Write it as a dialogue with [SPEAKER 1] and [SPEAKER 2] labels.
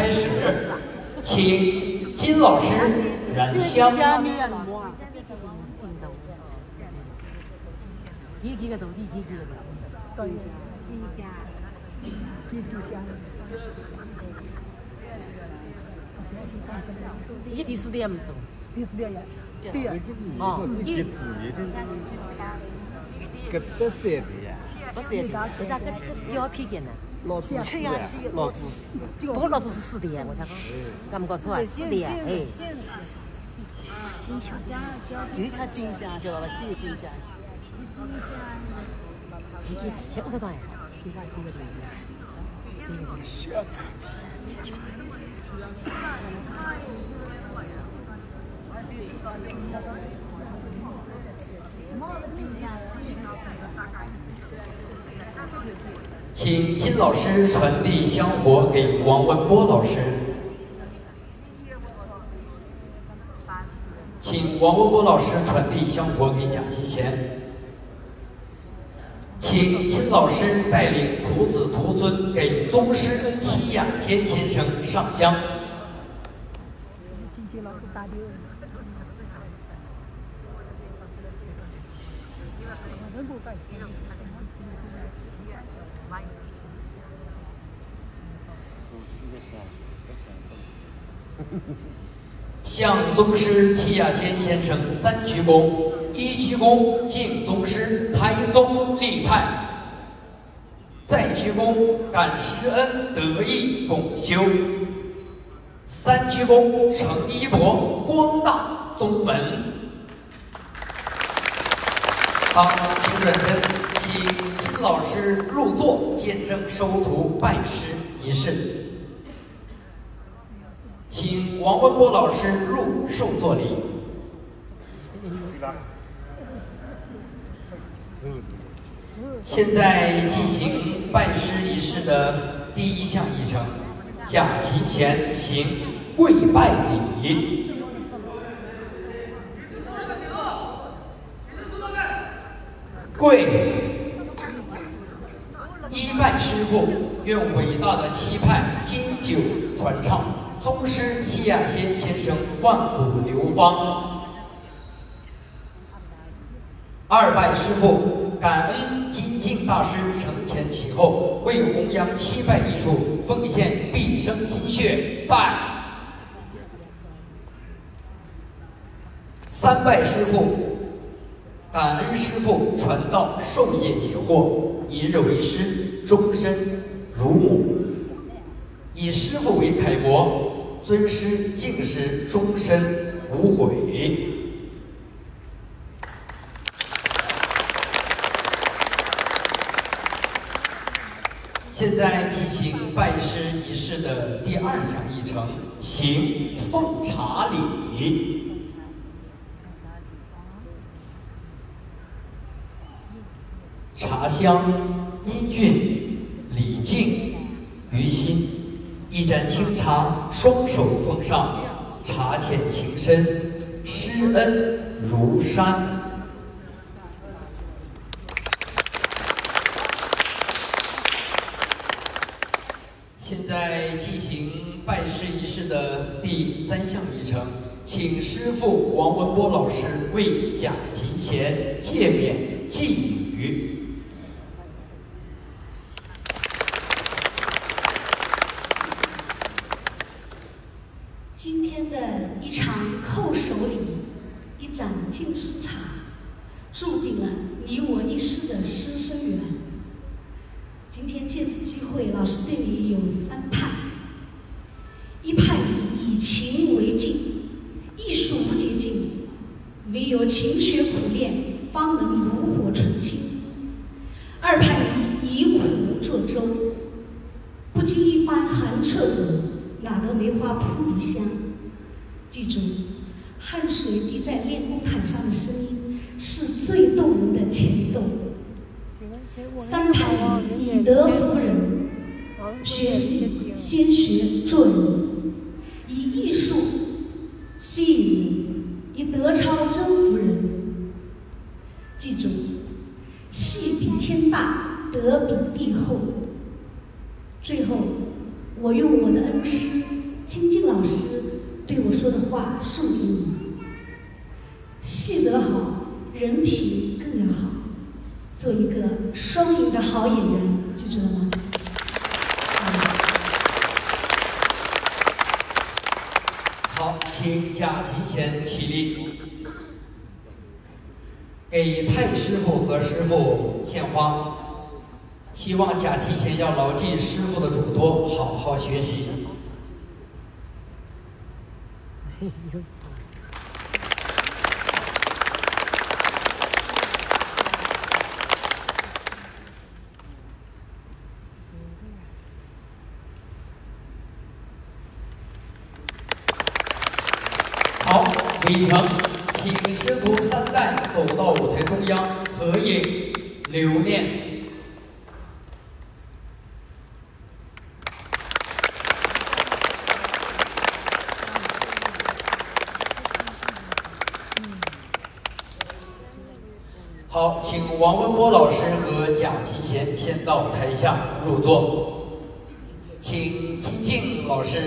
[SPEAKER 1] 开始，请金老师燃香。
[SPEAKER 2] 一第四点不是？
[SPEAKER 3] 第四点呀，对呀。
[SPEAKER 2] 哦，
[SPEAKER 4] 一字一点，个这三的呀，
[SPEAKER 2] 不是，人家跟胶片的呢。
[SPEAKER 4] 老子
[SPEAKER 2] 吃呀是
[SPEAKER 4] 老子
[SPEAKER 2] 不过老子是4点，我想讲，搞没搞错啊？4点，哎。
[SPEAKER 3] 你吃金香，晓得吧？洗金香。
[SPEAKER 2] 先不管呀，给他洗个东西。
[SPEAKER 1] 请金老师传递香火给王文波老师。请王文波老师传递香火给贾金贤。请金老师带领徒子徒孙给宗师戚亚仙先生上香。
[SPEAKER 3] 金老师打的。
[SPEAKER 1] 向宗师戚亚仙先生3鞠躬：1鞠躬敬宗师，台宗立派；再鞠躬感师恩，得意共修；3鞠躬成衣钵，光大宗门。好，请转身，请金老师入座，见证收徒拜师仪式。请王文波老师入受座礼。现在进行拜师仪式的第1项议程，贾勤贤行跪拜礼。跪，一拜师父，愿伟大的期盼经久传唱。宗师戚亚仙先生万古流芳。2拜师父，感恩金敬大师承前启后，为弘扬7拜艺术奉献毕生心血，拜。3拜师父，感恩师父传道授业解惑，一日为师，终身如母。以师父为楷模，尊师敬师，终身无悔。现在进行拜师仪式的第2项议程，行奉茶礼。茶香、音韵、礼敬于心。一盏清茶，双手奉上，茶浅情深，师恩如山。现在进行拜师仪式的第3项议程，请师父王文波老师为贾勤贤诫勉寄语。
[SPEAKER 5] 今天的一场叩首礼，一盏敬师茶，注定了你我一世的师生缘。今天借此机会，老师对你有3派：一派以情为镜，艺术无捷径，唯有勤学苦练，方能炉火纯青；二派以苦作舟，不经一番寒彻骨，哪得梅花扑鼻香？记住，汗水滴在练功毯上的声音是最动人的前奏。3派以德服人，学习先学做人，以艺术吸引人，以德超征服人。记住，戏比天大，德比地厚。最后，我用我的恩师金靖老师对我说的话送给你：戏得好，人品更要好，做一个双赢的好演员，记住了吗？
[SPEAKER 1] 好，请贾金贤起立，给太师傅和师傅献花。希望贾金贤要牢记师傅的嘱托，好好学习。好，礼成，请师徒三代走到舞台中央合影留念。好，请王文波老师和贾金贤先到台下入座，请金靖老师。